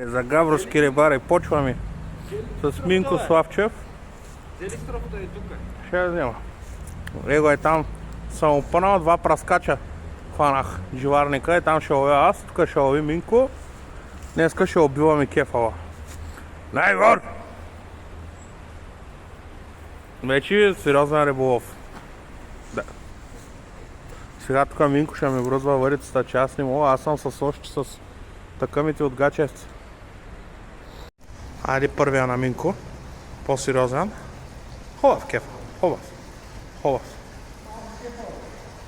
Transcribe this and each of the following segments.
За гавровски рибари почваме с Минко Славчев. Директорът е тук. Ще я взема. Его е там. Съм опънал, два праскача хванах живарника и там ще ловя аз, тук ще лови Минко. Днеска ще убиваме кефала. Най-гор! Вече сериозен риболов. Да. Сега тук Минко ще ми връзва варицата, че аз не мога. Аз съм с още с такъмите от гачевци. Айде първия на Минко. По-сериозен. Хубав кеф. Хубав.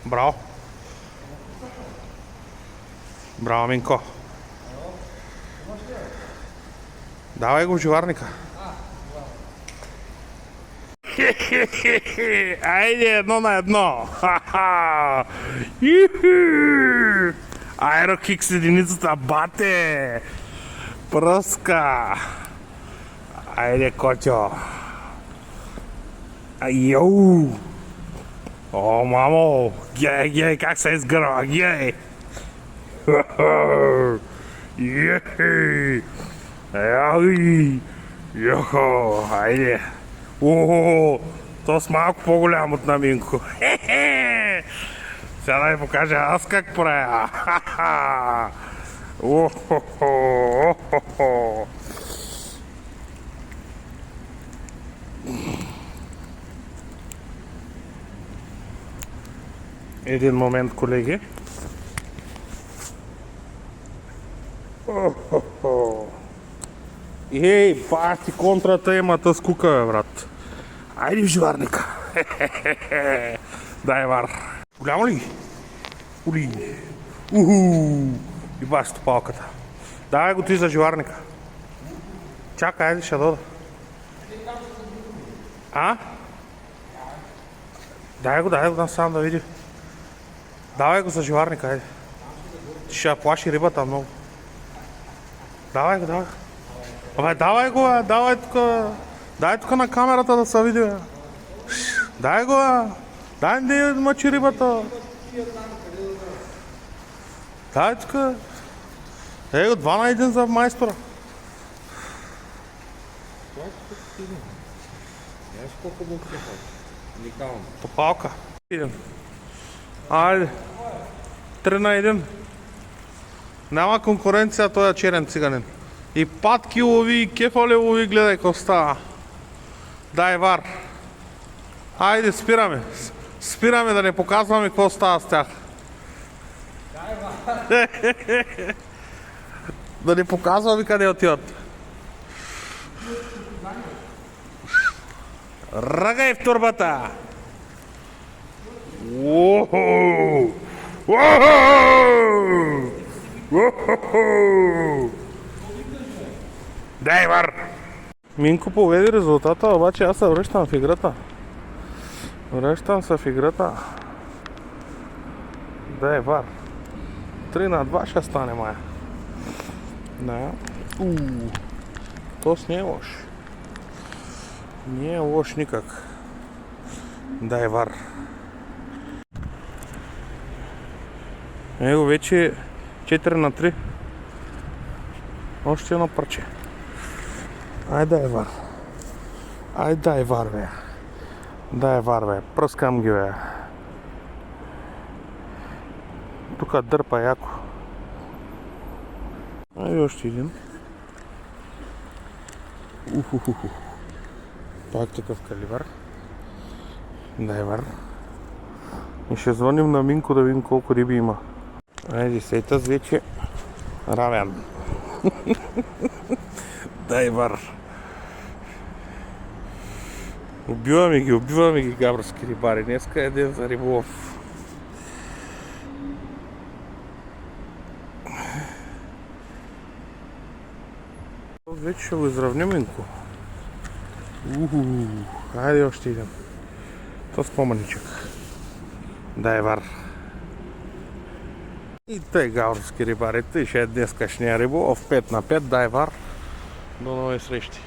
Браво. Браво, Минко. Давай го в живарника. Айде, едно на едно. Аерокик с единицата, бате. Пръска. Айде, котьо. Йоу. О, мамо. Гей, как се изгърва, гей. Йохо, айде. О, то с малко по-голям от на Минко. Сега да ви покажа аз как правя. Един момент, колеги. Ей, бати, контрата има тъс кука, бе, брат. Айде в живарника. Дай вар. Голямо ли? Ули. И баш палката. Давай го ти за живарника. Чакай, айде ще дода. А? Дай го дам сам да види. Давай го за живарника, айде. Ти ще плаши рибата много. Давай го. Абе, давай го, бе. Давай тук на камерата да се види, бе. Дай го, бе. Дай да мъчи рибата. Дай тук. Ей го, 2 на 1 за майстора. Знаеш колко му кефа? Уникално. Попалка. Айде. 3 на 1. Няма конкуренция този черен циганин. И патки лови, и кефали лови, гледай какво става. Дай вар. Айде, спираме. Спираме да не показваме какво става с тях. Дай вар. Да не показваме къде отиват. Ръгай в турбата! Дай вар! Минко поведи резултата, обаче аз се връщам в играта. Връщам се в играта. Дай вар. 3 на 2 ще стане мая. Да. Тос не е лош. Не е лош никак. Дай вар. Его вече 4 на 3. Още едно парче. Ай дай вар. Ай дай вар, бе. Дай вар, бе. Пръскам ги, бе. Тук дърпа яко. Ай още един. Пак такъв калибър. Дай вар. И ще звъним на Минко да видим колко риби има. Айде, сейтъс вече равен. Дай вар. Убиваме ги гавровски рибари. Днеска е ден за риболов. Вече ще го изравним, Минко. Айде още един. То с по-маничък. Дай вар. И тъй гавровски рибари. Тъй ще е днескашния риболов. 5 на 5. Дай вар. До нови срещи.